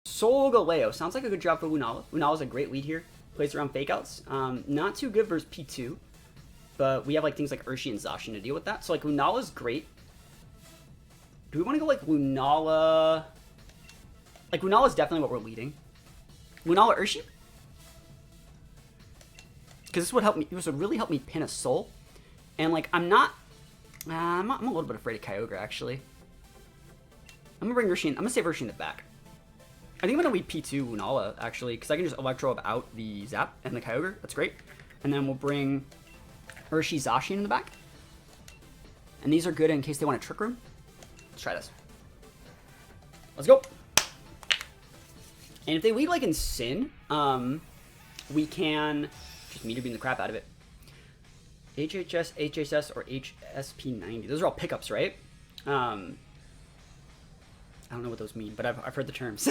Soul Galeo. Sounds like a good job for Lunala. Lunala's a great lead here. Plays around fakeouts. Not too good versus P2. But we have like things like Urshi and Zacian to deal with that. So like Lunala's great. Do we want to go like Lunala? Like Lunala's definitely what we're leading. Lunala Urshi? Because this would help me. This would really help me pin a Soul. And like I'm a little bit afraid of Kyogre actually. I'm gonna bring Urshi in. I'm gonna save Urshi in the back. I think I'm gonna lead P2 Lunala actually, because I can just Electro out the Zap and the Kyogre. That's great. And then we'll bring Urshi Zacian in the back. And these are good in case they want a Trick Room. Let's try this. Let's go. And if they lead like in Sin, we can just meter beam the crap out of it. HHS, HSS, or HSP90. Those are all pickups, right? I don't know what those mean, but I've heard the terms.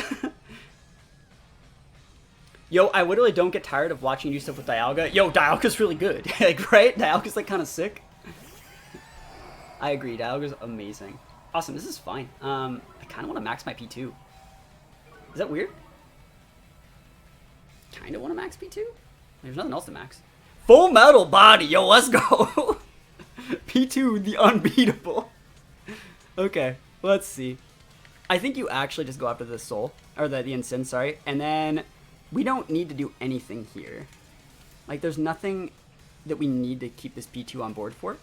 Yo, I literally don't get tired of watching you do stuff with Dialga. Yo, Dialga's really good. Like, right? Dialga's like kind of sick. I agree. Dialga's amazing. Awesome. This is fine. I kind of want to max my P2. Is that weird? Kind of want to max P2? There's nothing else to max. Full Metal Body. Yo, let's go. P2, the unbeatable. Okay, let's see. I think you actually just go after the Soul. Or the Incin, sorry. And then we don't need to do anything here. Like, there's nothing that we need to keep this P2 on board for.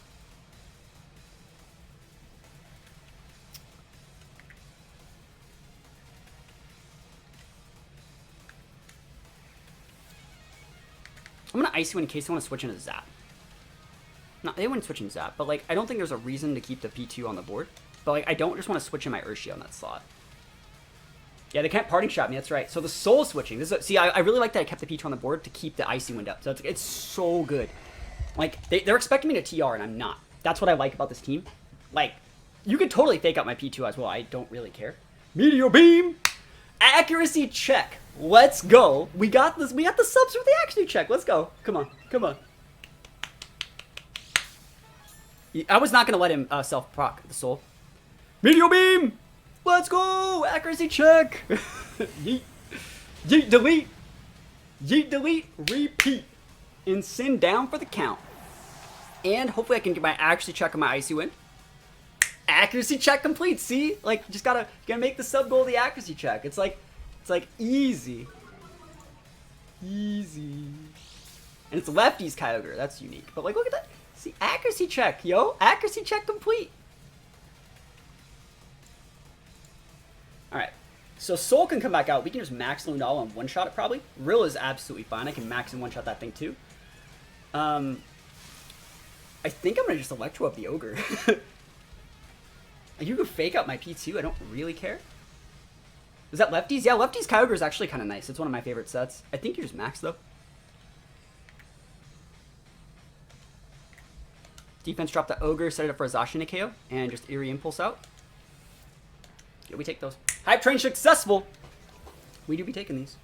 I'm gonna Icy Wind in case they want to switch into Zap. No, they wouldn't switch in Zap, but like, I don't think there's a reason to keep the P2 on the board. But like, I don't just want to switch in my Urshi on that slot. Yeah, they can't parting shot me, that's right. So the Soul switching. See, I really like that I kept the P2 on the board to keep the Icy Wind up. So it's so good. Like, they're expecting me to TR and I'm not. That's what I like about this team. Like, you could totally fake out my P2 as well. I don't really care. Meteor Beam! Accuracy check. Let's go. We got this. We got the subs for the accuracy check. Let's go. Come on. Come on. I was not going to let him self-proc the Soul. Meteor Beam! Let's go! Accuracy check! Yeet. Yeet, delete. Yeet, delete. Repeat. And send down for the count. And hopefully I can get my accuracy check on my Icy Wind. Accuracy check complete. See? Like, just gotta make the sub goal the accuracy check. It's like easy. Easy. And it's lefty's Kyogre. That's unique. But like, look at that. See, accuracy check, yo. Accuracy check complete. Alright. So Soul can come back out. We can just max Lunala and one-shot it probably. Rill is absolutely fine. I can max and one-shot that thing too. I think I'm going to just Electro up the Ogre. You can fake out my P2. I don't really care. Is that lefties? Yeah, lefties Kyogre is actually kind of nice. It's one of my favorite sets. I think you're just max though. Defense drop the Ogre, set it up for a Zacian KO, and just Eerie Impulse out. Yeah, we take those. Hype train successful. We do be taking these.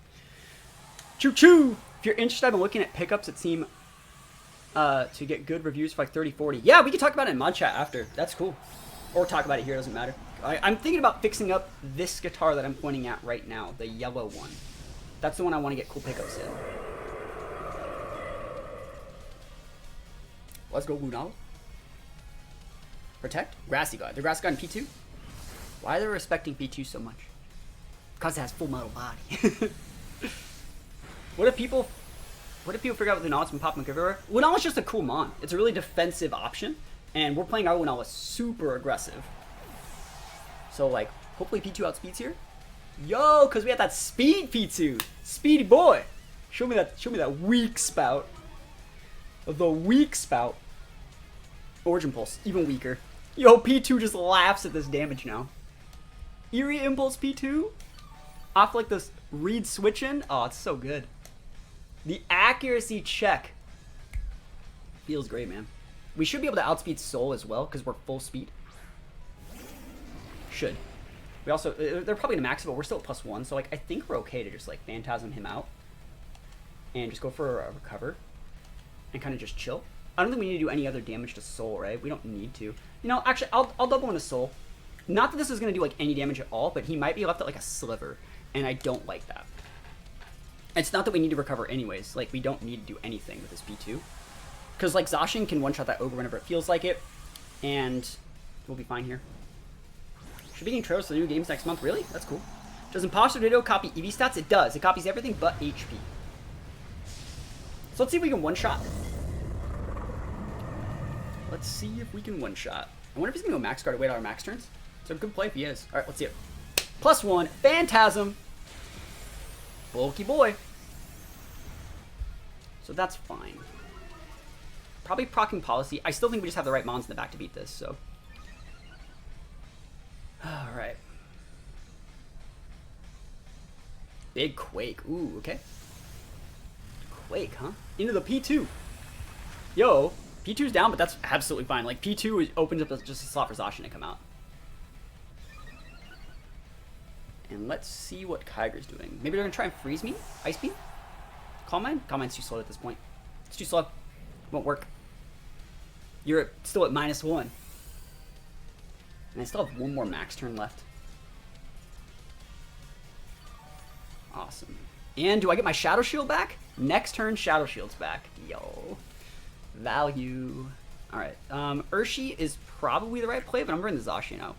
Choo choo. If you're interested, I've been looking at pickups that seem to get good reviews for like 30-40. Yeah, we can talk about it in mod chat after. That's cool. Or talk about it here, doesn't matter. I'm thinking about fixing up this guitar that I'm pointing at right now, the yellow one. That's the one I want to get cool pickups in. Let's go, Lunala. Protect? Grassy God. The Grassy God in P2? Why are they respecting P2 so much? Because it has full metal body. What if people figure out Lunala's been popping everywhere? Lunala's just a cool mon. It's a really defensive option. And we're playing our Lunala super aggressive. So, like, hopefully P2 outspeeds here. Yo, because we have that speed P2. Speedy boy. Show me that weak spout. The weak spout. Origin Pulse, even weaker. Yo, P2 just laughs at this damage now. Eerie Impulse P2. Off like this read switch in. Oh, it's so good. The accuracy check. Feels great, man. We should be able to outspeed Soul as well, because we're full speed. Should. We also, they're probably gonna max it, but we're still at +1, so like I think we're okay to just like Phantasm him out. And just go for a recover. And kind of just chill. I don't think we need to do any other damage to Soul, right? We don't need to. You know, actually, I'll double into Soul. Not that this is gonna do like any damage at all, but he might be left at like a sliver. and I don't like that. It's not that we need to recover anyways. Like, we don't need to do anything with this P2. Because, like, Zacian can one-shot that Ogre whenever it feels like it, and we'll be fine here. Should be getting trailers for the new games next month. Really? That's cool. Does Imposter Ditto copy EV stats? It does. It copies everything but HP. So let's see if we can one-shot. Let's see if we can one-shot. I wonder if he's going to go max guard to wait out our max turns. It's a good play if he is. Alright, let's see it. +1. Phantasm. Bulky boy. So that's fine. Probably proccing policy. I still think we just have the right mons in the back to beat this, so. Alright. Big Quake. Ooh, okay. Quake, huh? Into the P2. Yo, P2's down, but that's absolutely fine. Like, P2 opens up just a slot for Zacian to come out. And let's see what Kyger's doing. Maybe they're going to try and freeze me? Ice Beam? Calm Mind? Calm Mind's too slow at this point. It's too slow. Won't work. You're still at -1. And I still have one more max turn left. Awesome. And do I get my Shadow Shield back? Next turn, Shadow Shield's back. Yo. Value. Alright. Urshi is probably the right play, but I'm bringing the Zacian out.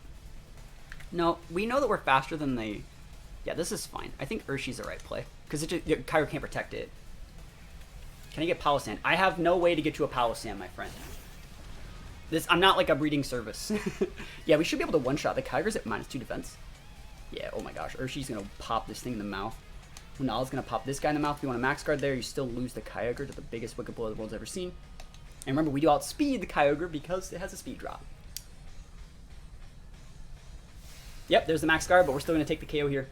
No, we know that we're faster than they... Yeah, this is fine. I think Urshi's the right play. Because Kyger can't protect it. Can I get Palossand? I have no way to get you a Palossand, my friend. I'm not like a breeding service. Yeah, we should be able to one-shot. The Kyger's at -2 defense. Yeah, oh my gosh. Urshi's going to pop this thing in the mouth. Lunala's going to pop this guy in the mouth. If you want a max guard there, you still lose the Kyogre to the biggest Wicked Blow the world's ever seen. And remember, we do outspeed the Kyogre because it has a speed drop. Yep, there's the max guard, but we're still going to take the KO here.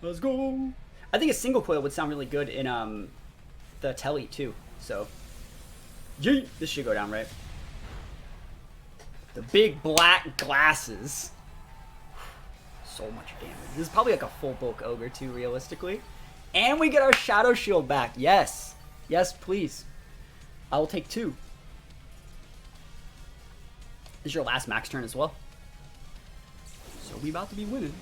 Let's go. I think a single coil would sound really good in the Telly too. So, yeet. This should go down, right? The big black glasses. So much damage. This is probably like a full bulk ogre too, realistically. And we get our Shadow Shield back. Yes. Yes, please. I will take 2. This is your last max turn as well. So we about to be winning.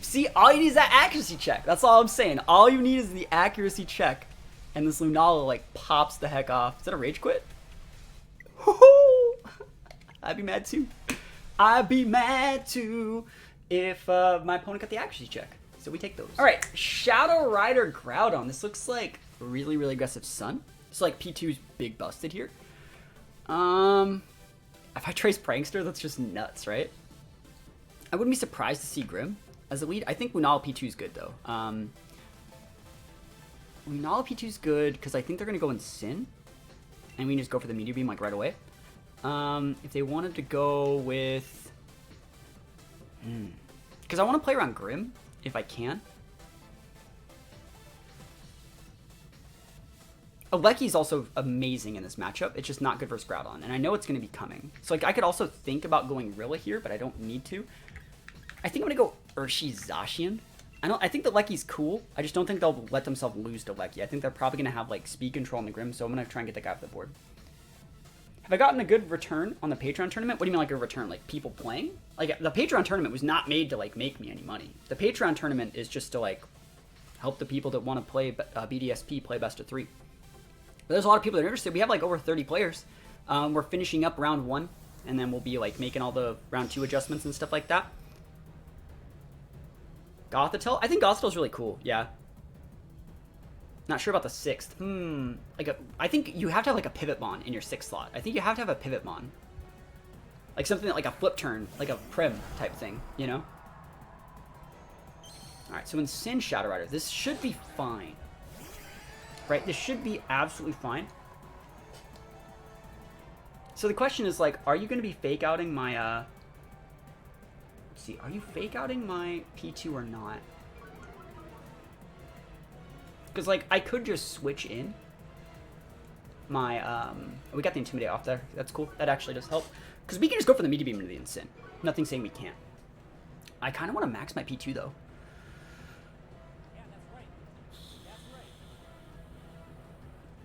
See, all you need is that accuracy check. That's all I'm saying. All you need is the accuracy check. And this Lunala, like, pops the heck off. Is that a rage quit? I'd be mad too. I'd be mad too if my opponent got the accuracy check. So we take those. Alright, Shadow Rider Groudon. This looks like really, really aggressive Sun. So like P2's big busted here. If I trace Prankster, that's just nuts, right? I wouldn't be surprised to see Grim as a lead. I think Lunala P2 is good, though. Lunala P2 is good because I think they're going to go in Sin. And we can just go for the Meteor Beam, like, right away. If they wanted to go with... Because I want to play around Grim, if I can. Aleki's also amazing in this matchup. It's just not good versus Groudon, and I know it's going to be coming. So like, I could also think about going Rilla here, but I don't need to. I think I'm going to go Urshi Zacian. I think the Leki's cool. I just don't think they'll let themselves lose to Leki. I think they're probably going to have like speed control on the Grim, so I'm going to try and get that guy off the board. Have I gotten a good return on the Patreon tournament? What do you mean like a return? Like people playing? Like the Patreon tournament was not made to like make me any money. The Patreon tournament is just to like help the people that want to play BDSP play best of 3. But there's a lot of people that are interested. We have like over 30 players. We're finishing up round 1, and then we'll be like making all the round 2 adjustments and stuff like that. Gothitelle? I think Gothitelle's really cool, yeah. Not sure about the 6th. I think you have to have like a pivot mon in your 6th slot. I think you have to have a pivot mon. Like something that, like a flip turn, like a Prim type thing, you know? Alright, so in Sin Shadow Rider, this should be fine. Right, this should be absolutely fine. So the question is, like, are you going to be fake-outing my, let's see, are you fake-outing my P2 or not? Because, like, I could just switch in my, we got the Intimidate off there. That's cool. That actually does help. Because we can just go for the Meteor Beam into the Instant. Nothing saying we can't. I kind of want to max my P2, though.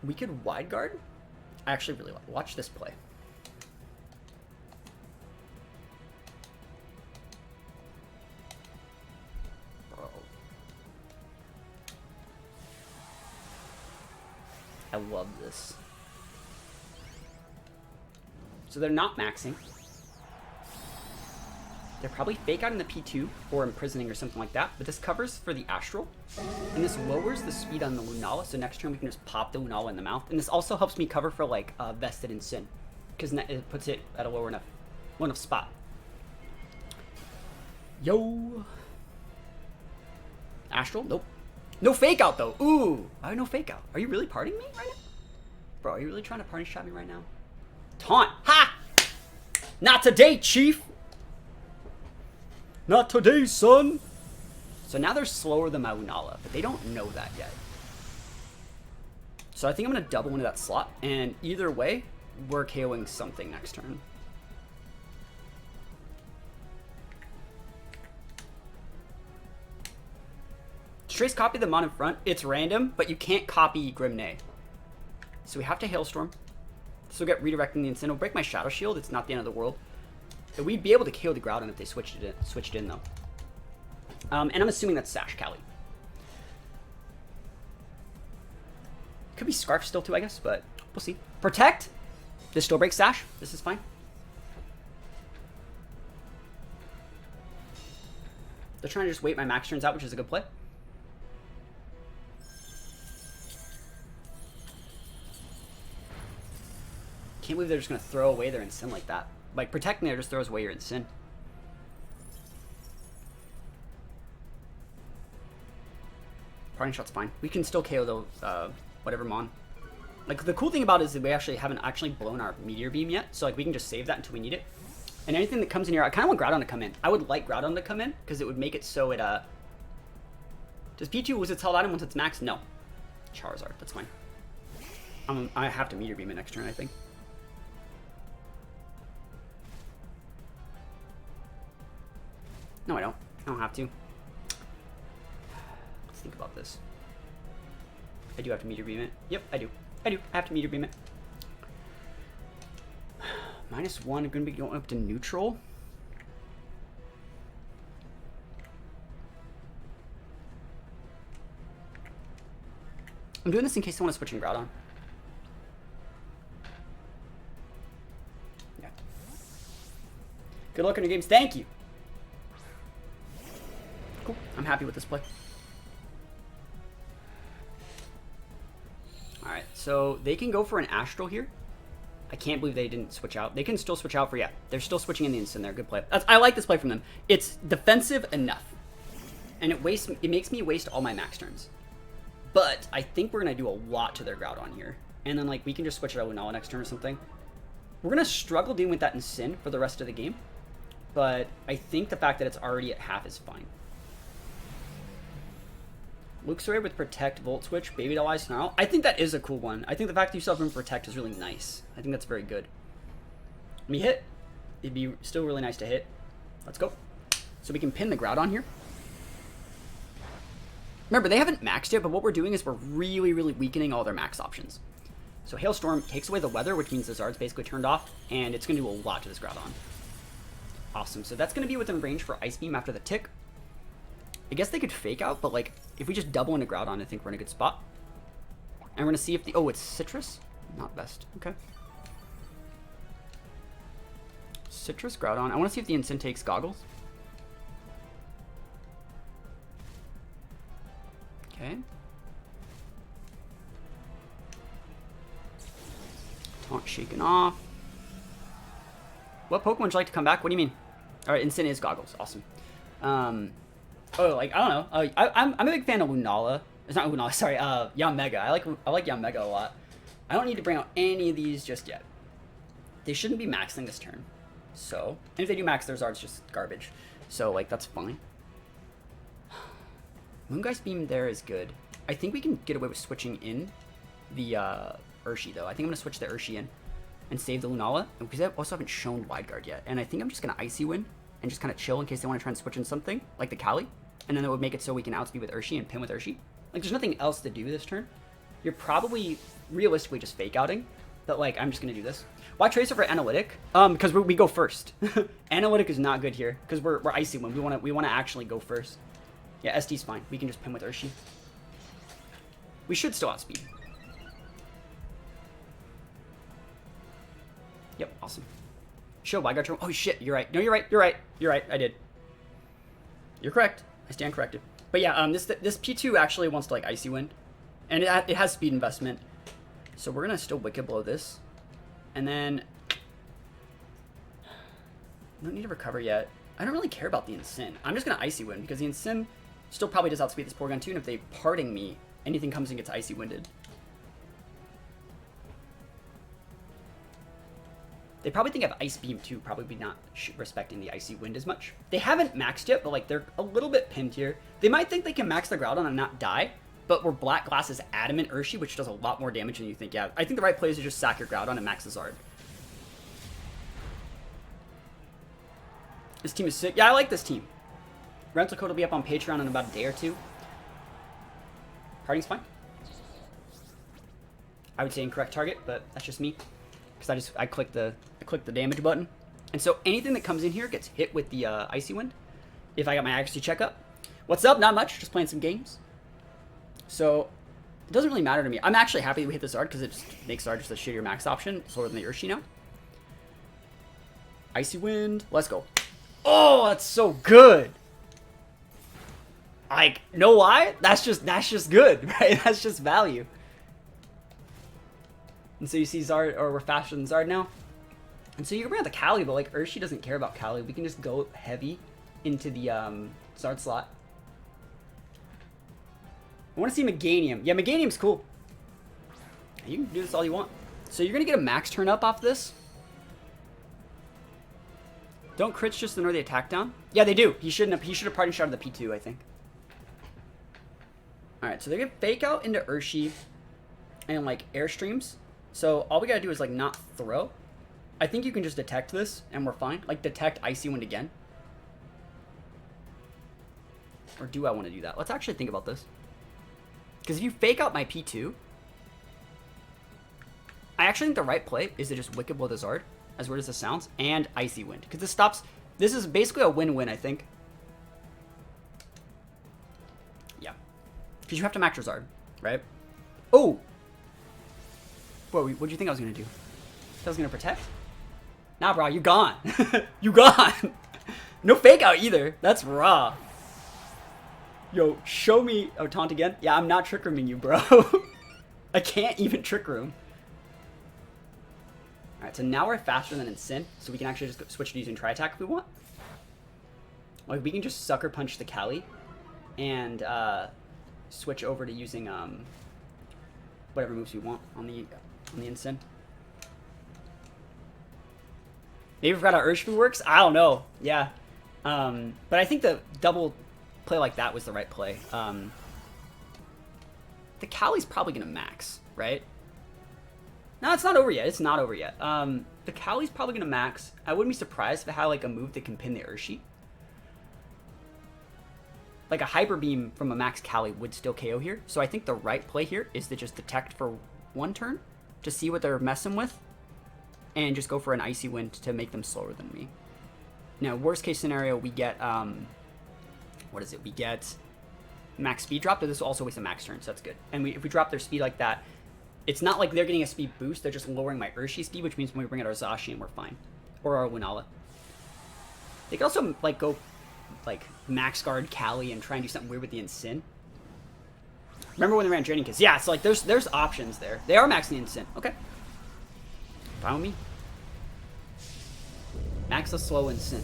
We could wide guard. I actually really watch this play. love this. So they're not maxing. They're probably fake out in the P2 or imprisoning or something like that, but this covers for the Astral, and this lowers the speed on the Lunala, so next turn we can just pop the Lunala in the mouth, and this also helps me cover for like Vested in Sin, because it puts it at a low enough spot. Yo! Astral? Nope. No fake out though! Ooh! I have no fake out. Are you really partying me right now? Bro, are you really trying to party shot me right now? Taunt! Ha! Not today, Chief! Not today, son! So now they're slower than my Lunala, but they don't know that yet. So I think I'm going to double into that slot, and either way, we're KOing something next turn. Trace copy the Mon in front. It's random, but you can't copy Grimnay. So we have to Hailstorm. This will get redirecting the Incin. It'll break my Shadow Shield. It's not the end of the world. But we'd be able to KO the Groudon if they switched it in though. And I'm assuming that's Sash Cali. Could be Scarf still too, I guess, but we'll see. Protect. This still breaks Sash. This is fine. They're trying to just wait my max turns out, which is a good play. Can't believe they're just going to throw away their Incin like that. Like, protecting there just throws away your Incin. Parting Shot's fine. We can still KO those, whatever Mon. Like, the cool thing about it is that we haven't actually blown our Meteor Beam yet, so, like, we can just save that until we need it. And anything that comes in here, I kind of want Groudon to come in. I would like Groudon to come in, because it would make it so it, Does P2 lose its held item once it's maxed? No. Charizard, that's fine. I have to Meteor Beam it next turn, I think. No, I don't. I don't have to. Let's think about this. I do have to Meteor Beam it. Yep, I do. I have to Meteor Beam it. -1, I'm going to be going up to neutral. I'm doing this in case I want to switch in Groudon. Yeah. Good luck in your games. Thank you. Cool. I'm happy with this play. Alright, so they can go for an Astral here. I can't believe they didn't switch out. They can still switch out for, yeah. They're still switching in the Incin there. Good play. I like this play from them. It's defensive enough. And it makes me waste all my max turns. But I think we're going to do a lot to their Groudon here. And then, like, we can just switch it out with Lunala next turn or something. We're going to struggle dealing with that Incin for the rest of the game. But I think the fact that it's already at half is fine. Luxray with Protect, Volt Switch, Baby Doll Eyes, Snarl. I think that is a cool one. I think the fact that you still have room for Protect is really nice. I think that's very good. When we hit, it'd be still really nice to hit. Let's go. So we can pin the Groudon here. Remember, they haven't maxed yet, but what we're doing is we're really, really weakening all their max options. So Hailstorm takes away the weather, which means the Zard's basically turned off, and it's going to do a lot to this Groudon. Awesome. So that's going to be within range for Ice Beam after the tick. I guess they could fake out, but like if we just double into Groudon, I think we're in a good spot. And we're gonna see if the it's Citrus, not best. Okay. Citrus Groudon. I want to see if the Incin takes Goggles. Okay. Taunt shaken off. What Pokemon would you like to come back? What do you mean? All right, Incin is Goggles. Awesome. Oh, like, I don't know. I'm a big fan of Lunala. It's not Lunala, sorry. Yanmega. I like Yanmega a lot. I don't need to bring out any of these just yet. They shouldn't be maxing this turn. So, and if they do max, their Zard's just garbage. So, like, that's fine. Moongeist Beam there is good. I think we can get away with switching in the Urshi, though. I think I'm going to switch the Urshi in and save the Lunala. Because I also haven't shown Wide Guard yet. And I think I'm just going to Icy Wind and just kind of chill in case they want to try and switch in something, like the Cali. And then it would make it so we can outspeed with Urshi and pin with Urshi. Like, there's nothing else to do this turn. You're probably, realistically, just fake outing. But, like, I'm just going to do this. Why Tracer for Analytic? Because we go first. Analytic is not good here, because we're Icy Wind. We want to actually go first. Yeah, SD's fine. We can just pin with Urshi. We should still outspeed. Yep, awesome. Show Wide Guard. Oh shit, you're right. No, you're right. You're right. You're right. I did. You're correct. I stand corrected. But yeah, this P2 actually wants to like Icy Wind, and it has speed investment, so we're gonna still Wicked Blow this, and then don't need to recover yet. I don't really care about the Ensign. I'm just gonna Icy Wind because the Ensign still probably does outspeed this Porygon too, and if they parting me, anything comes and gets Icy Winded. They probably think of Ice Beam too, probably not respecting the Icy Wind as much. They haven't maxed yet, but like they're a little bit pinned here. They might think they can max the Groudon and not die, but we're Black Glass is Adamant Urshi, which does a lot more damage than you think. Yeah, I think the right play is to just sack your Groudon and max the Zard. This team is sick. Yeah, I like this team. Rental code will be up on Patreon in about a day or two. Parting's fine. I would say incorrect target, but that's just me. Because I clicked the damage button. And so anything that comes in here gets hit with the Icy Wind. If I got my accuracy check up. What's up? Not much. Just playing some games. So it doesn't really matter to me. I'm actually happy we hit the Zard because it just makes Zard just a shittier max option. Slower than the Urshi now. Icy Wind. Let's go. Oh, that's so good. Like, know why? That's just good, right? That's just value. And so you see Zard, or we're faster than Zard now. And so you can bring out the Cali, but like Urshi doesn't care about Cali. We can just go heavy into the Zard slot. I want to see Meganium. Yeah, Meganium's cool. You can do this all you want. So you're going to get a max turn up off this. Don't crits just ignore the attack down? Yeah, they do. He should have party shot of the P2, I think. Alright, so they're going to fake out into Urshi and like Airstreams. So all we gotta do is like not throw. I think you can just detect this and we're fine. Like detect Icy Wind again. Or do I want to do that? Let's actually think about this. Because if you fake out my P2, I actually think the right play is to just Wicked Blow the Zard, as weird as this sounds, and Icy Wind. Because this stops, this is basically a win-win, I think. Yeah. Because you have to max your Zard, right? Oh! Whoa, what do you think I was going to do? I was going to protect? Nah, bro, you gone. You gone. No fake out either. That's raw. Yo, show me. Oh, taunt again? Yeah, I'm not trick rooming you, bro. I can't even trick room. Alright, so now we're faster than Ensign, so we can actually just switch to using Tri-Attack if we want. Like, we can just Sucker Punch the Cali and switch over to using whatever moves we want on the Ensign. Maybe we forgot how Urshifu works? I don't know. Yeah. But I think the double play like that was the right play. The Cali's probably going to max, right? No, it's not over yet. It's not over yet. The Cali's probably going to max. I wouldn't be surprised if it had like a move that can pin the Urshi. Like a Hyper Beam from a max Cali would still KO here. So I think the right play here is to just detect for one turn to see what they're messing with and just go for an Icy Wind to make them slower than me. Now, worst case scenario, we get, what is it? We get max speed drop, but this will also waste a max turn, so that's good. And if we drop their speed like that, it's not like they're getting a speed boost, they're just lowering my Urshi speed, which means when we bring out our Zacian, we're fine. Or our Lunala. They could also, like, go, like, max guard Cali and try and do something weird with the Ensign. Remember when they ran Draining Kiss? Yeah, so, like, there's options there. They are maxing the Ensign. Okay. Fine with me. Max the slow Ensign.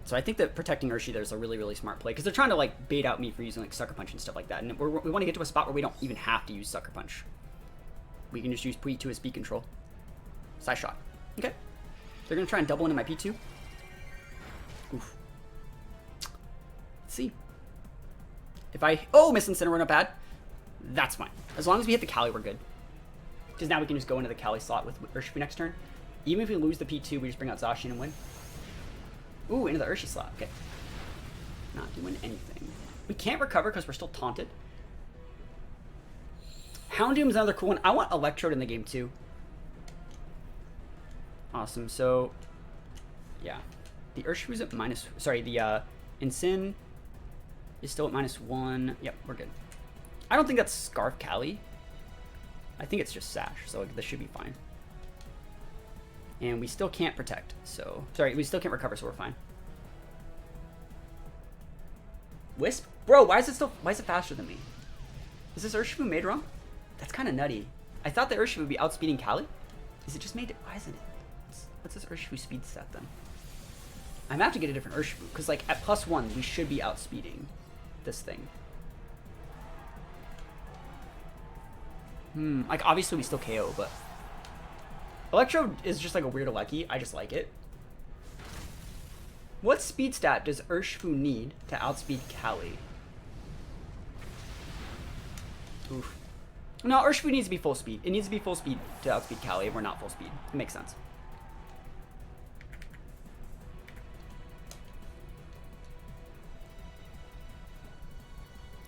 So I think that protecting Urshi there is a really, really smart play. Because they're trying to, like, bait out me for using, like, Sucker Punch and stuff like that. And we want to get to a spot where we don't even have to use Sucker Punch. We can just use P2 as speed control. Side shot. Okay. They're going to try and double into my P2. Oof. Let's see. If I... Oh, Miss Incineroar, not bad. That's fine. As long as we hit the Cali, we're good. Because now we can just go into the Cali slot with Urshifu next turn. Even if we lose the P2, we just bring out Zacian and win. Ooh, into the Urshi slot. Okay. Not doing anything. We can't recover because we're still taunted. Houndoom is another cool one. I want Electrode in the game too. Awesome. So, yeah. The Urshifu's at minus... Sorry, the Ensign is still at -1. Yep, we're good. I don't think that's Scarf Cali. I think it's just Sash, so this should be fine. And we still can't protect, so... Sorry, we still can't recover, so we're fine. Wisp? Bro, why is it faster than me? Is this Urshifu made wrong? That's kind of nutty. I thought the Urshifu would be outspeeding Kali. Is it just made... Why isn't it? What's this Urshifu speed stat then? I'm gonna have to get a different Urshifu, because like at +1, we should be outspeeding this thing. Like obviously we still KO, but Electro is just like a weird Alecki. I just like it. What speed stat does Urshifu need to outspeed Kali? Oof. No, Urshifu needs to be full speed. It needs to be full speed to outspeed Kali if we're not full speed. It makes sense.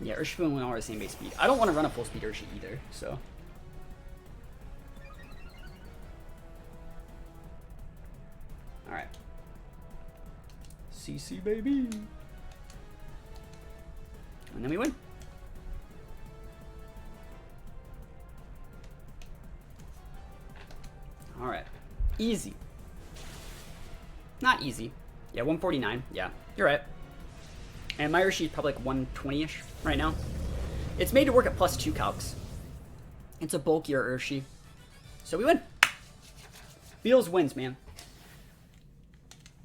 Yeah, Urshifu and Lunala are the same base speed. I don't want to run a full speed Urshi either, so. Alright. CC baby. And then we win. Alright. Easy. Not easy. Yeah, 149. Yeah, you're right. And my Urshi is probably like 120-ish right now. It's made to work at +2 calcs. It's a bulkier Urshi. So we win. Beals wins, man.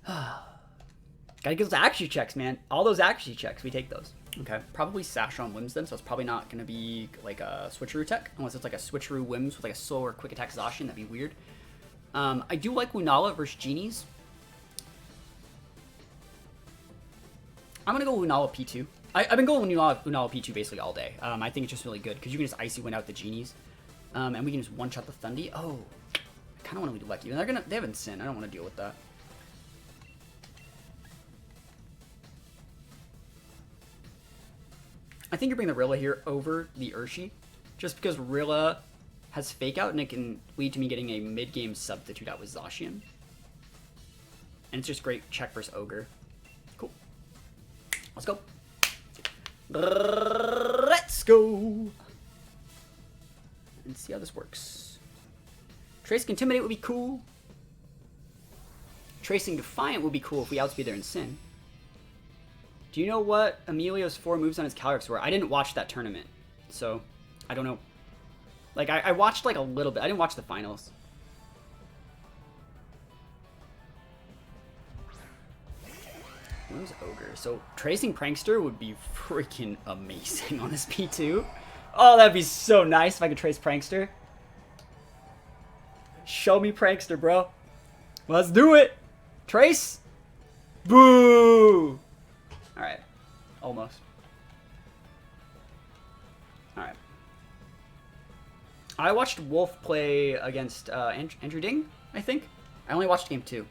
Gotta get those accuracy checks, man. All those accuracy checks, we take those. Okay, probably Sash on Wims then, so it's probably not gonna be like a switcheroo tech, unless it's like a switcheroo Wims with like a slow or quick attack Zacian. That'd be weird. I do like Lunala versus Genies. I'm gonna go Lunala P2. I've been going Lunala P2 basically all day. I think it's just really good because you can just Icy Wind out the Genies, and we can just one-shot the Thundy. Oh, I kind of want to be Lucky. They have Incin. I don't want to deal with that. I think you're bringing the Rilla here over the Urshi, just because Rilla has Fake Out and it can lead to me getting a mid-game substitute out with Zacian. And it's just great check versus Ogre. Cool. Let's go. Let's go. And see how this works. Tracing Intimidate would be cool. Tracing Defiant would be cool if we outspeed their Incin. Do you know what Emilio's 4 moves on his Calyrex were? I didn't watch that tournament, so I don't know. Like, I watched like a little bit. I didn't watch the finals. Who's Ogre? So Tracing Prankster would be freaking amazing on this P2. Oh, that'd be so nice if I could trace Prankster. Show me Prankster, bro. Let's do it. Trace. Boo. Alright. Almost. Alright. I watched Wolf play against Andrew Ding, I think. I only watched game 2.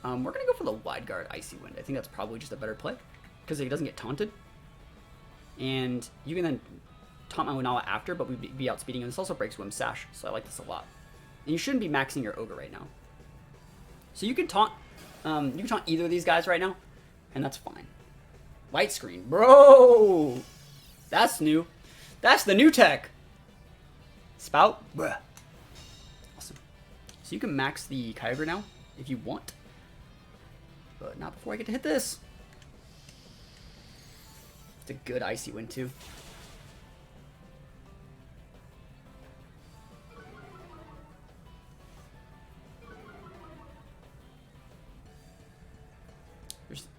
We're going to go for the Wide Guard Icy Wind. I think that's probably just a better play. Because he doesn't get taunted. And you can then taunt my Lunala after, but we'd be outspeeding. And this also breaks Wim Sash, so I like this a lot. And you shouldn't be maxing your Ogre right now. So you can taunt either of these guys right now, and that's fine. Light Screen. Bro! That's new. That's the new tech. Spout. Bruh. Awesome. So you can max the Kyogre now, if you want. But not before I get to hit this. It's a good Icy Wind, too.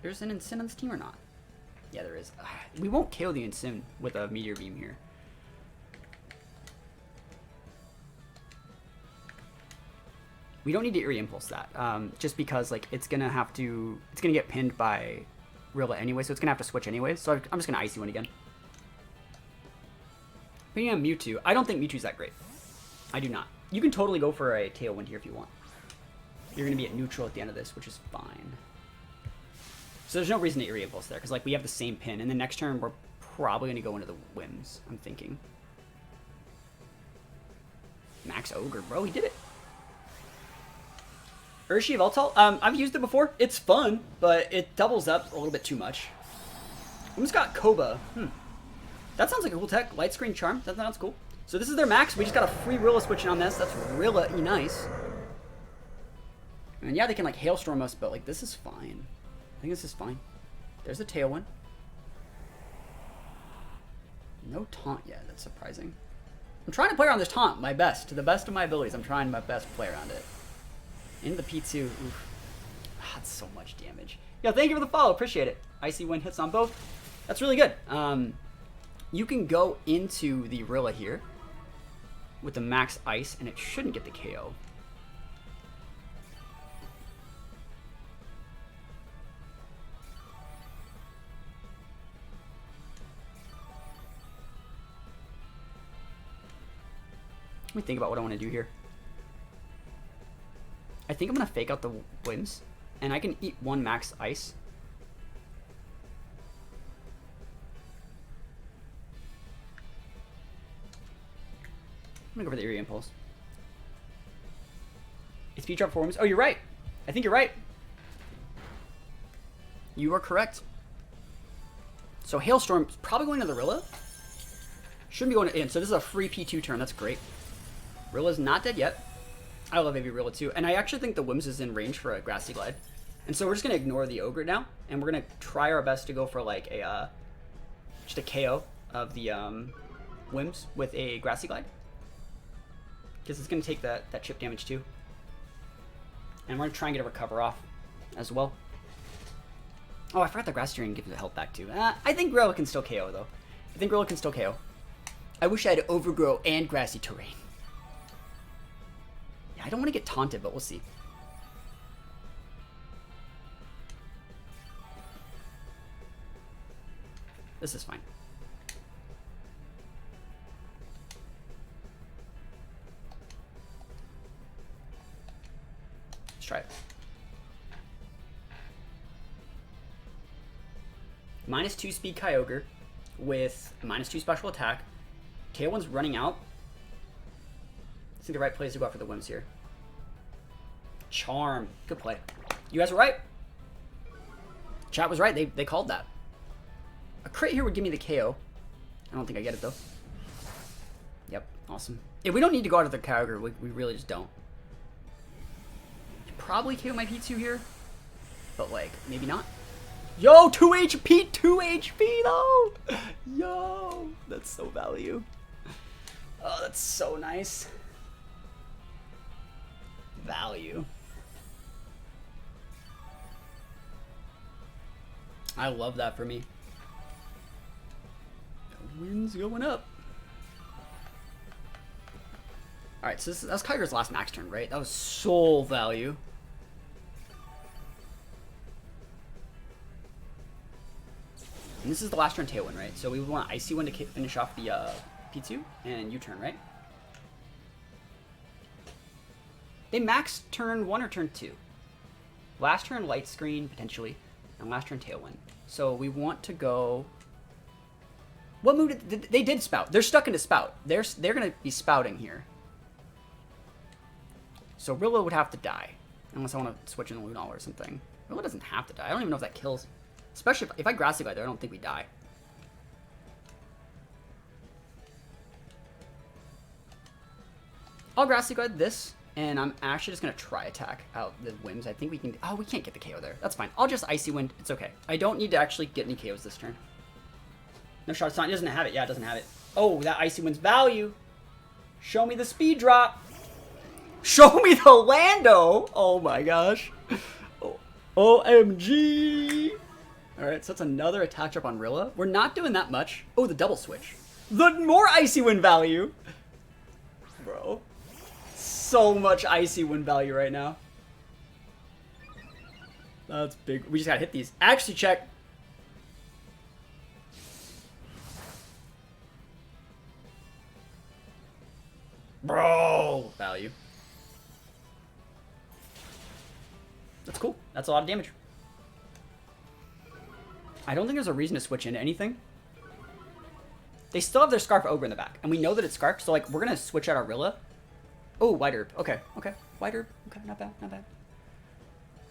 There's an Incin on this team or not? Yeah, there is. We won't KO the Incin with a Meteor Beam here. We don't need to Eerie Impulse that, just because like it's gonna get pinned by Rilla anyway, so it's gonna have to switch anyways. So I'm just gonna Icy Wind again. Picking on Mewtwo, I don't think Mewtwo's that great. I do not. You can totally go for a Tailwind here if you want. You're gonna be at neutral at the end of this, which is fine. So there's no reason to Eerie Impulse there, because like we have the same pin, and the next turn we're probably gonna go into the Wims, I'm thinking. Max Ogre, bro, he did it. Urshi Voltal, I've used it before. It's fun, but it doubles up a little bit too much. Who's got Koba? That sounds like a cool tech. Light Screen Charm, that sounds cool. So this is their max. We just got a free Rilla switching on this. That's Rilla nice. And yeah, they can like hailstorm us, but like this is fine. I think this is fine. There's a Tailwind. No taunt yet. That's surprising. I'm trying to play around this taunt my best. To the best of my abilities, I'm trying my best to play around it. Into the P2. Oof. That's so much damage. Yo, thank you for the follow. Appreciate it. Icy Wind hits on both. That's really good. You can go into the Rilla here with the max ice, and it shouldn't get the KO. Let me think about what I want to do here. I think I'm going to fake out the whims, and I can eat one max ice. I'm going to go for the Eerie Impulse. It's speed drop forms. Oh, you're right. I think you're right. You are correct. So Hailstorm is probably going to the Rilla. Shouldn't be going in. So this is a free P2 turn. That's great. Rilla's not dead yet. I love AV Rilla too. And I actually think the Whims is in range for a Grassy Glide. And so we're just going to ignore the Ogre now. And we're going to try our best to go for like a just a KO of the Whims with a Grassy Glide. Because it's going to take that chip damage too. And we're going to try and get a recover off as well. Oh, I forgot the Grassy Terrain gives the health back too. I think Rilla can still KO though. I think Rilla can still KO. I wish I had Overgrow and Grassy Terrain. Yeah, I don't want to get taunted, but we'll see. This is fine. Let's try it. -2 speed Kyogre with -2 special attack. Tailwind's running out. I think the right play is to go after the Whims here. Charm. Good play. You guys were right. Chat was right. They called that. A crit here would give me the KO. I don't think I get it though. Yep. Awesome. If we don't need to go out of the Kyogre, we really just don't. Probably KO my P2 here. But like, maybe not. Yo, 2 HP, 2 HP though. Yo, that's so value. Oh, that's so nice. Value. I love that for me. The wind's going up. All right, so that was Kyogre's last max turn, right? That was soul value. And this is the last turn Tailwind, right? So we would want Icy Wind to finish off the P2 and U-turn, right? They max turn 1 or turn 2. Last turn Light Screen, potentially, and last turn Tailwind. So we want to go... What move did they did spout? They're stuck into spout. They're going to be spouting here. So Rilla would have to die. Unless I want to switch in Lunala or something. Rilla doesn't have to die. I don't even know if that kills... Especially if I Grassy Glide there, I don't think we die. I'll Grassy Glide this, and I'm actually just going to try attack out the Whims. I think we can... Oh, we can't get the KO there. That's fine. I'll just Icy Wind. It's okay. I don't need to actually get any KOs this turn. No shot. It doesn't have it. Yeah, it doesn't have it. Oh, that Icy Wind's value. Show me the speed drop. Show me the Lando. Oh my gosh. Oh, OMG. Alright, so that's another attack drop on Rilla. We're not doing that much. Oh, the double switch. The more Icy Wind value. Bro. So much Icy Wind value right now. That's big. We just gotta hit these. Actually, check. Bro. Value. That's cool. That's a lot of damage. I don't think there's a reason to switch into anything. They still have their Scarf Ogre in the back. And we know that it's Scarf, so like we're going to switch out our Rilla. Oh, White Herb. Okay, okay. White Herb. Okay, not bad, not bad.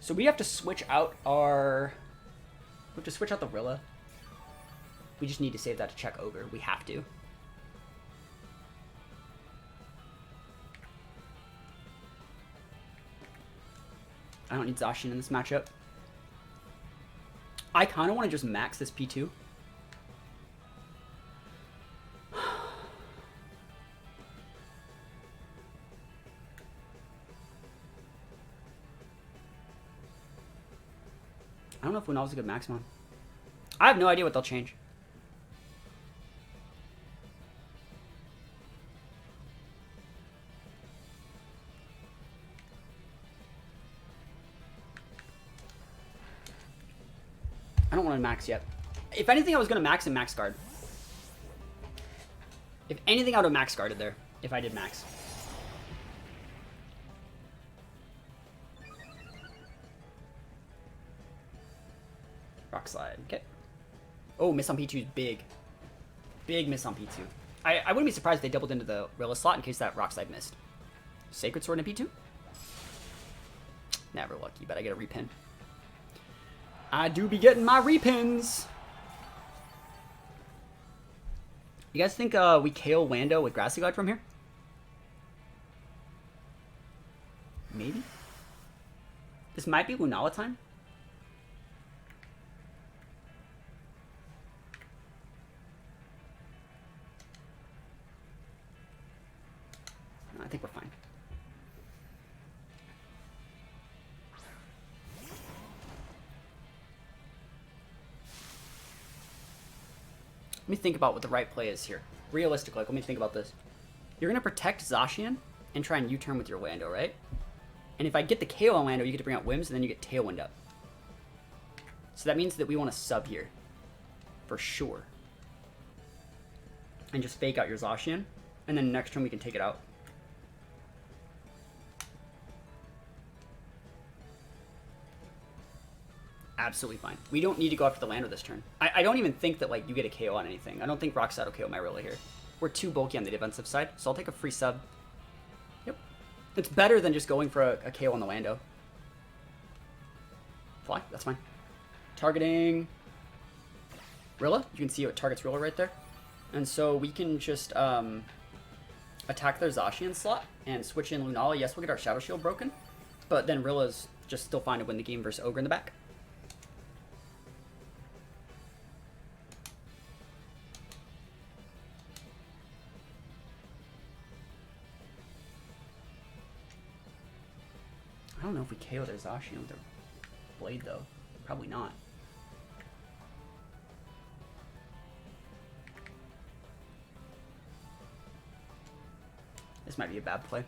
So we have to switch out our... We have to switch out the Rilla. We just need to save that to check Ogre. We have to. I don't need Zacian in this matchup. I kind of want to just max this P2. I don't know if Lunala's a good maximum. I have no idea what they'll change. I don't want to max yet. If anything, I was going to max and max guard. If anything, I would have max guarded there if I did max. Rock slide. Okay. Oh, miss on P2 is big. Big miss on P2. I wouldn't be surprised if they doubled into the Rilla slot in case that rock slide missed. Sacred Sword in P2? Never lucky, but I get a repin. I do be getting my repins. You guys think we KO Wando with Grassy Glide from here? Maybe? This might be Lunala time. No, I think we're fine. Let me think about what the right play is here. Realistically, let me think about this. You're going to protect Zacian and try and U-turn with your Lando, right? And if I get the KO on Lando, you get to bring out Wims, and then you get Tailwind up. So that means that we want to sub here. For sure. And just fake out your Zacian. And then next turn we can take it out. Absolutely fine. We don't need to go after the Lando this turn. I don't even think that like you get a KO on anything. I don't think Rock Slide will KO my Rilla here. We're too bulky on the defensive side, so I'll take a free sub. Yep. It's better than just going for a KO on the Lando. Fly, that's fine. Targeting Rilla. You can see it targets Rilla right there. And so we can just attack their Zacian slot and switch in Lunala. Yes, we'll get our Shadow Shield broken, but then Rilla's just still fine to win the game versus Ogre in the back. I don't know if we KO their Zacian with their blade, though. Probably not. This might be a bad play.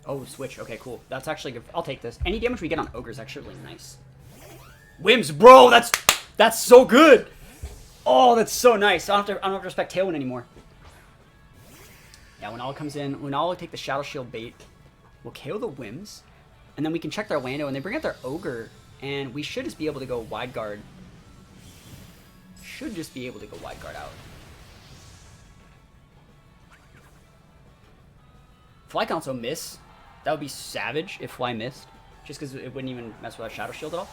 Oh, switch. Okay, cool. That's actually good. I'll take this. Any damage we get on Ogre is actually really nice. Wims, bro! That's so good! Oh, that's so nice. I don't have to respect Tailwind anymore. Yeah, when Lunala comes in, Lunala will take the Shadow Shield bait. We'll KO the Wims. And then we can check their Lando, and they bring out their Ogre. And we should just be able to go wide guard. Should just be able to go wide guard out. Fly can also miss. That would be savage if Fly missed. Just because it wouldn't even mess with our Shadow Shield at all.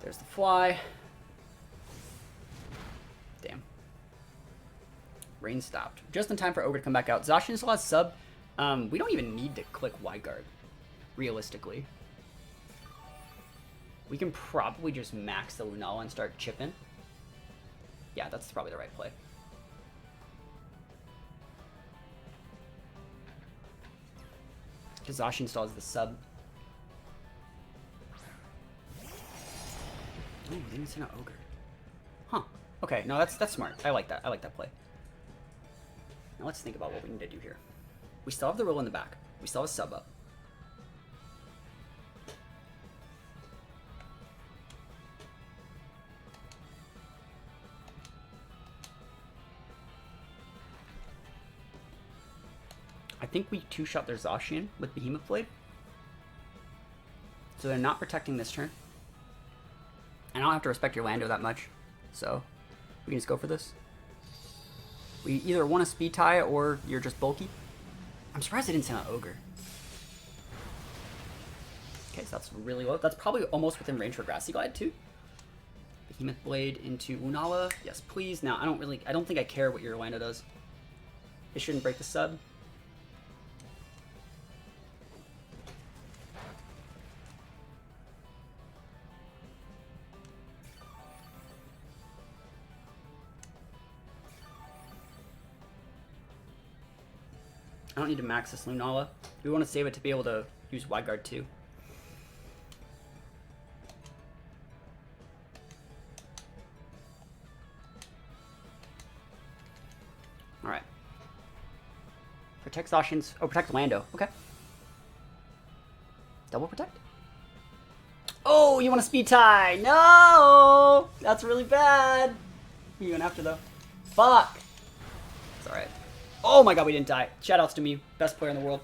There's the Fly. Damn. Rain stopped. Just in time for Ogre to come back out. Zacian still has sub. We don't even need to click wide guard, realistically. We can probably just max the Lunala and start chipping. Yeah, that's probably the right play. Because Zacian still has the sub. Oh, they didn't send out Ogre. Huh. Okay, no, that's smart. I like that. I like that play. Now let's think about what we need to do here. We still have the Rilla in the back. We still have a sub up. I think we two-shot their Zacian with Behemoth Blade. So they're not protecting this turn. And I don't have to respect your Lando that much. So we can just go for this. We either want a speed tie or you're just bulky. I'm surprised they didn't send out Ogre. Okay, so that's really low. That's probably almost within range for Grassy Glide too. Behemoth Blade into Lunala. Yes, please. Now I don't think I care what your Lando does. It shouldn't break the sub. I don't need to max this Lunala. We want to save it to be able to use Wide Guard too. Alright. Protect Zacians. Oh, protect Lando. Okay. Double protect? Oh, you want a speed tie? No! That's really bad. You going after though? Fuck! It's alright. Oh my god, we didn't die. Shoutouts to me. Best player in the world.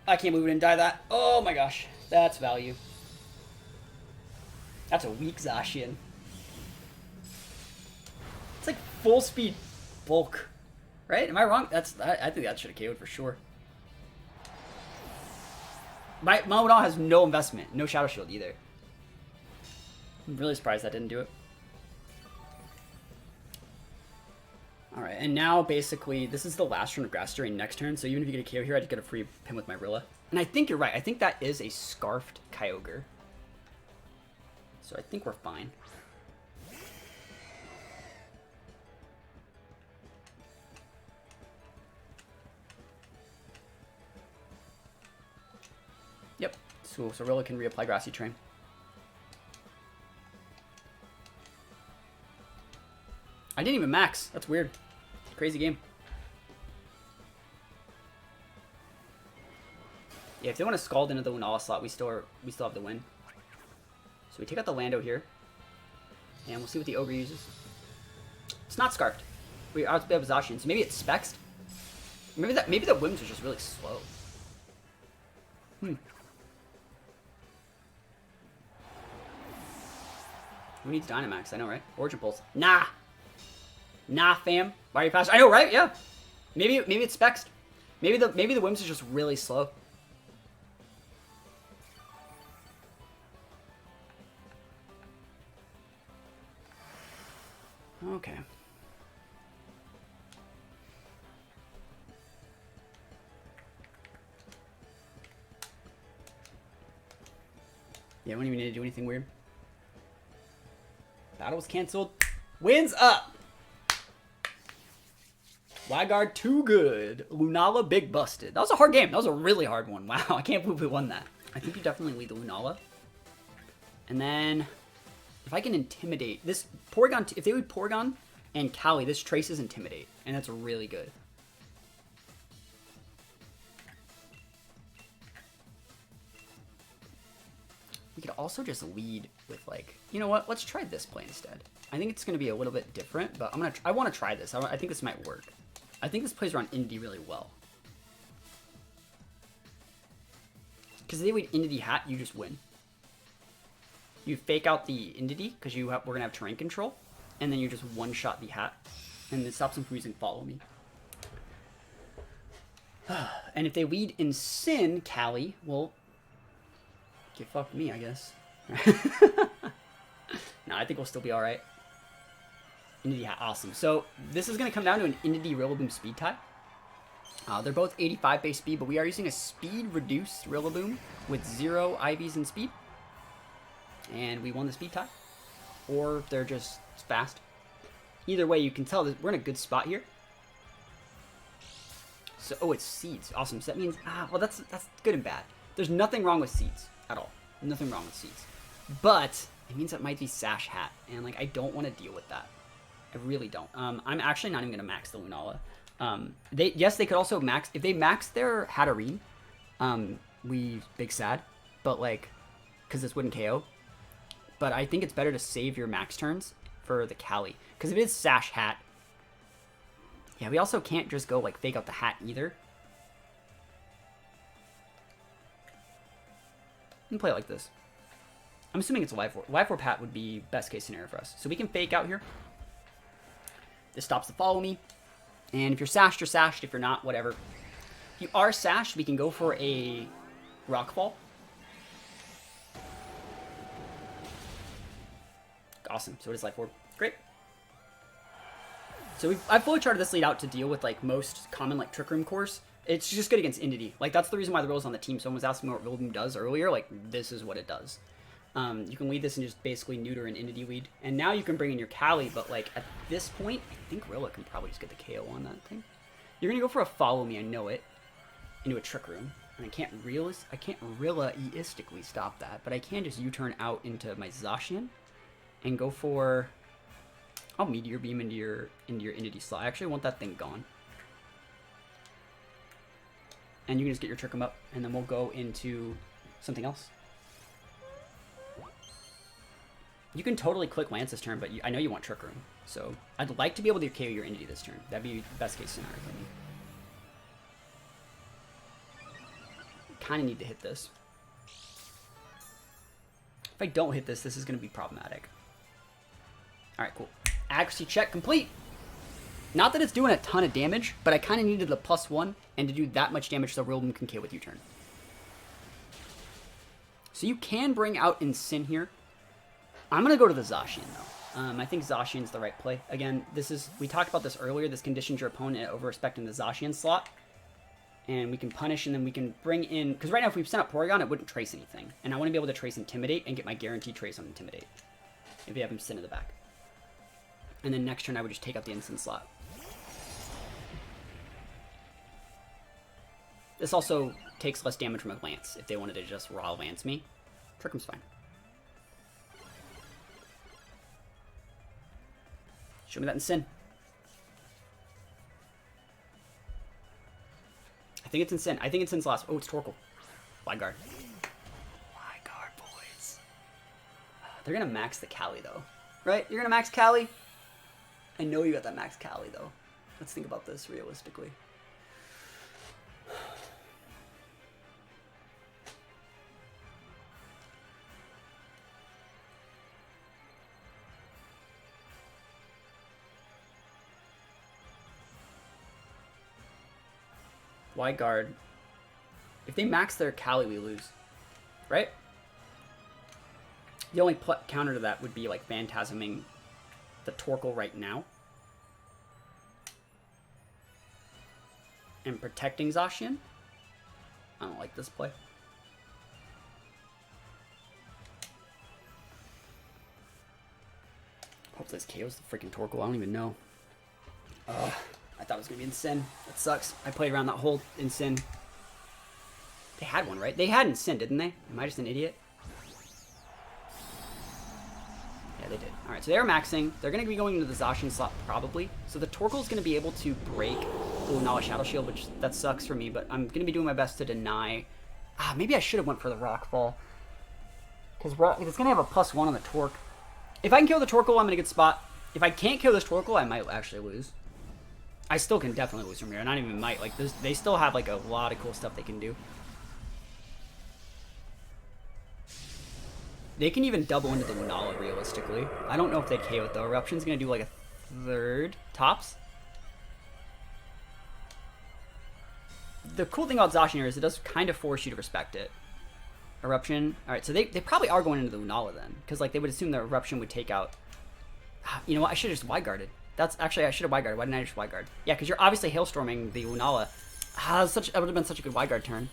I can't believe we didn't die that. Oh my gosh. That's value. That's a weak Zacian. It's like full speed bulk. Right? Am I wrong? I think that should have KO'd for sure. My Lunala has no investment. No Shadow Shield either. I'm really surprised that didn't do it. Alright, and now basically, this is the last turn of Grass Terrain next turn, so even if you get a KO here, I just get a free pin with my Rilla. And I think you're right. I think that is a Scarfed Kyogre. So I think we're fine. Yep, so Rilla can reapply Grassy Terrain. I didn't even max. That's weird. Crazy game. Yeah, if they want to Scald into the Lunala slot, we still have the win. So we take out the Lando here. And we'll see what the Ogre uses. It's not Scarfed. We are out of Zacian, so maybe it's Spexed. Maybe the Whims are just really slow. Who needs Dynamax? I know, right? Origin Pulse. Nah! Nah, fam. Why are you fast? I know, right? Yeah. Maybe it's Spexed. Maybe the Whims are just really slow. Okay. Yeah, we don't even need to do anything weird. Battle was canceled. Wins up! Wide Guard too good. Lunala big busted. That was a hard game. That was a really hard one. Wow, I can't believe we won that. I think you definitely lead the Lunala. And then, if I can intimidate this Porygon, if they lead Porygon and Cali, this traces Intimidate, and that's really good. We could also just lead with like, you know what? Let's try this play instead. I think it's going to be a little bit different, but I want to try this. I think this might work. I think this plays around Indy really well. Because if they lead into the hat, you just win. You fake out the Indity because we're gonna have terrain control, and then you just one-shot the hat, and it stops them from using Follow Me. And if they lead in Sin, Cali, well, get fucked me, I guess. No, I think we'll still be all right. Indity hat, awesome. So this is gonna come down to an Indity Rillaboom speed tie. They're both 85 base speed, but we are using a speed-reduced Rillaboom with 0 IVs in speed. And we won the speed tie. Or they're just fast. Either way, you can tell that we're in a good spot here. So, oh, it's Seeds. Awesome. So that means, well, that's good and bad. There's nothing wrong with Seeds at all. Nothing wrong with Seeds. But it means that might be Sash Hat. And, like, I don't want to deal with that. I really don't. I'm actually not even going to max the Lunala. Yes, they could also max. If they max their Hatterene, we big sad. But, like, because this wouldn't KO. But I think it's better to save your max turns for the Cali. Because if it is Sash Hat, yeah, we also can't just go, like, fake out the hat either. And play it like this. I'm assuming it's a Life Orb. Life Orb hat would be best case scenario for us. So we can fake out here. This stops the Follow Me. And if you're sashed, you're sashed. If you're not, whatever. If you are sashed, we can go for a Rockfall. Awesome. So it is Life Orb. Great. So I've fully charted this lead out to deal with like most common like Trick Room cores. It's just good against Indity. Like that's the reason why the Rilla's on the team. Someone was asking me what Rillaboom does earlier. Like this is what it does. You can lead this and just basically neuter an Indity lead. And now you can bring in your Cali, but like at this point, I think Rilla can probably just get the KO on that thing. You're gonna go for a Follow Me, I know it. into a Trick Room. And I can't realistically stop that, but I can just U-turn out into my Zacian and go for... I'll Meteor Beam into your Entity slot. I actually want that thing gone. And you can just get your Trick Room up, and then we'll go into something else. You can totally click Lance this turn, but I know you want Trick Room. So I'd like to be able to KO your Entity this turn. That'd be the best case scenario for me. Kind of need to hit this. If I don't hit this, this is going to be problematic. Alright, cool. Accuracy check complete. Not that it's doing a ton of damage, but I kind of needed the +1 and to do that much damage so Rillaboom can KO with U-turn. So you can bring out Incin here. I'm going to go to the Zacian, though. I think Zacian's the right play. Again, we talked about this earlier. This conditions your opponent over respecting the Zacian slot. And we can punish, and then we can bring in... Because right now, if we sent up Porygon, it wouldn't trace anything. And I want to be able to trace Intimidate and get my guaranteed trace on Intimidate. If you have him Sin in the back. And then next turn, I would just take out the Incin slot. This also takes less damage from a Lance if they wanted to just raw Lance me. Trick Room's fine. Show me that Incin. I think it's Incin. I think it's Incin's last. Oh, it's Torkoal. Wide guard. Wide guard, boys. They're going to max the Cali, though. Right? You're going to max Cali? I know you got that max Cali, though. Let's think about this realistically. Wide guard. If they max their Cali, we lose. Right? The only counter to that would be like Phantasming the Torkoal right now. And protecting Zacian. I don't like this play. Hope this KOs the freaking Torkoal. I don't even know. I thought it was going to be Incin. That sucks. I played around that whole Incin. They had one, right? They had Incin, didn't they? Am I just an idiot? Yeah, they did. Alright, so they're maxing. They're going to be going into the Zacian slot, probably. So the Torkoal's going to be able to break the Lunala Shadow Shield, which that sucks for me, but I'm going to be doing my best to deny... maybe I should have went for the Rockfall. Because it's going to have a +1 on the Torque. If I can kill the Torkoal, I'm in a good spot. If I can't kill this Torkoal, I might actually lose. I still can definitely lose from here. Not even might. Like this, they still have like a lot of cool stuff they can do. They can even double into the Lunala realistically. I don't know if they KO it though. Eruption's gonna do like a third tops. The cool thing about Zacian here is it does kind of force you to respect it. Eruption. All right, so they probably are going into the Lunala then, because like they would assume the Eruption would take out. You know what? I should have just wide guarded. That's actually, I should have wide guarded. Why didn't I just wide guard? Yeah, because you're obviously Hailstorming the Lunala. That would have been such a good wide guard turn.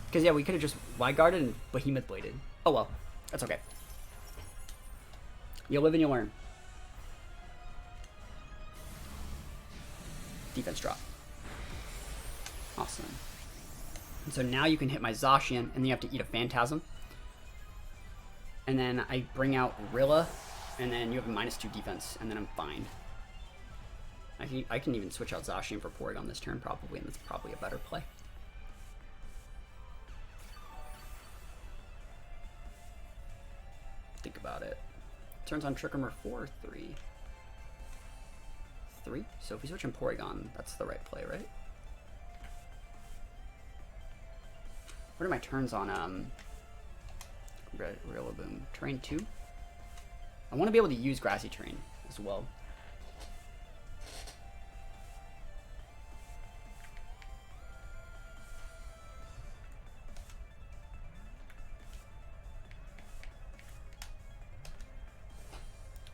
Because, yeah, we could have just wide guarded and Behemoth Bladed. Oh, well. That's okay. You live and you learn. Defense drop. Awesome. And so now you can hit my Zacian, and then you have to eat a Phantasm. And then I bring out Rilla. And then you have a -2 defense, and then I'm fine. I can even switch out Zacian for Porygon this turn, probably, and that's probably a better play. Think about it. Turns on Trick Room 4 or 3? 3? So if we switch in Porygon, that's the right play, right? What are my turns on Rillaboom? Terrain 2? I want to be able to use Grassy Terrain as well.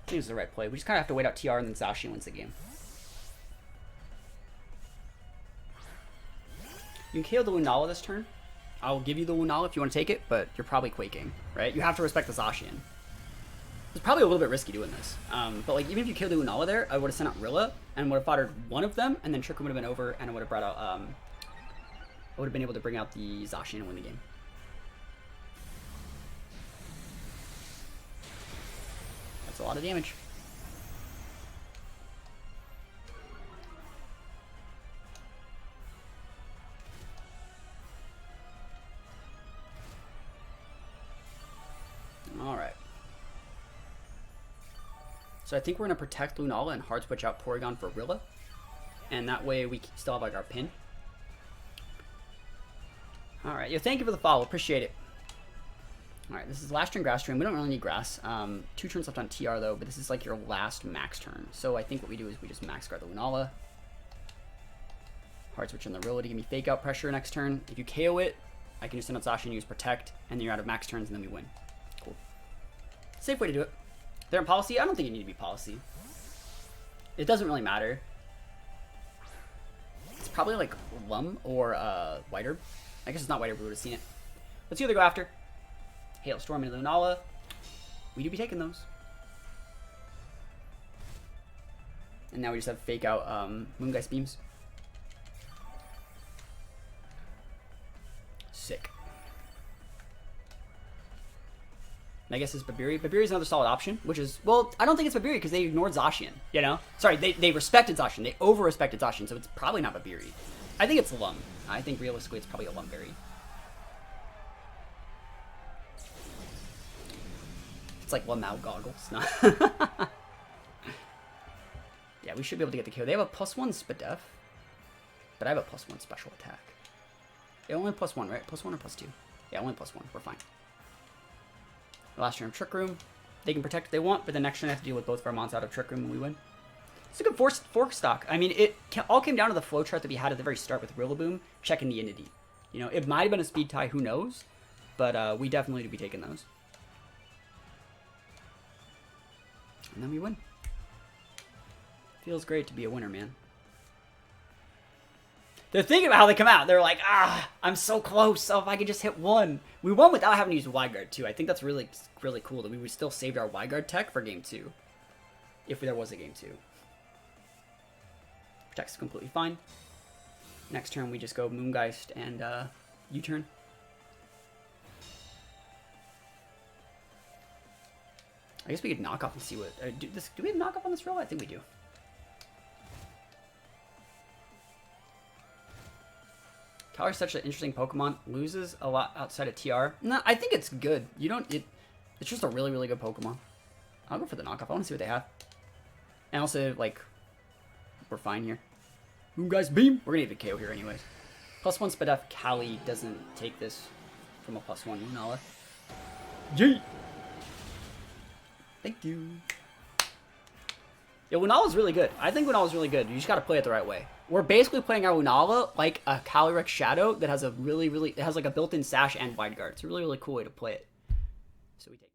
I think it's the right play. We just kind of have to wait out TR and then Zacian wins the game. You can KO the Lunala this turn. I'll give you the Lunala if you want to take it, but you're probably quaking, right? You have to respect the Zacian. It's probably a little bit risky doing this. But like even if you killed the Lunala there, I would have sent out Rilla and would have foddered one of them, and then Trick Room would have been over, and I would have brought out I would have been able to bring out the Zacian and win the game. That's a lot of damage. Alright. So I think we're going to protect Lunala and hard switch out Porygon for Rilla. And that way we still have like our pin. Alright, yo, thank you for the follow. Appreciate it. Alright, this is last turn grass turn. We don't really need grass. 2 turns left on TR though, but this is like your last max turn. So I think what we do is we just max guard the Lunala. Hard switch in the Rilla to give me fake out pressure next turn. If you KO it, I can just send out Zacian and use protect, and then you're out of max turns and then we win. Cool. Safe way to do it. They're in policy? I don't think you need to be policy. It doesn't really matter. It's probably like Lum or White Herb. I guess it's not White Herb, we would have seen it. Let's see what they go after. Hailstorm and Lunala. We do be taking those. And now we just have fake out Moongeist Beams. Sick. And I guess it's Babiri. Babiri is another solid option, which is, well, I don't think it's Babiri because they ignored Zacian, you know? Sorry, they respected Zacian. They over-respected Zacian, so it's probably not Babiri. I think it's Lum. I think realistically it's probably a Lumberry. It's like Lamau goggles. No. Yeah, we should be able to get the kill. They have a +1 Spadef, but I have a +1 special attack. They only +1, right? +1 or +2? Yeah, only +1. We're fine. Last turn of Trick Room. They can protect if they want, but the next turn I have to deal with both of our mons out of Trick Room and we win. It's a good fork stock. I mean, it all came down to the flow chart that we had at the very start with Rillaboom, checking the Inity. You know, it might have been a speed tie, who knows? But we definitely do be taking those. And then we win. Feels great to be a winner, man. They're thinking about how they come out. They're like, I'm so close. So if I could just hit one. We won without having to use Wide Guard, too. I think that's really, really cool that we would still saved our Wide Guard tech for game 2. If there was a game 2. Protect's completely fine. Next turn, we just go Moongeist and U-turn. I guess we could knock off and see what... do we have knock off on this roll? I think we do. Kyler's such an interesting Pokemon. Loses a lot outside of TR. No, I think it's good. You don't... It's just a really, really good Pokemon. I'll go for the knockoff. I want to see what they have. And also, like... We're fine here. Moongeist Beam! We're going to need a KO here anyways. +1 Spadef. Callie doesn't take this from a +1 Lunala. Yeet! Thank you. Yeah, Lunala's really good. I think Lunala's really good. You just gotta play it the right way. We're basically playing our Lunala like a Calyrex Shadow that has a really, really... It has like a built-in Sash and Wide Guard. It's a really, really cool way to play it. So we take...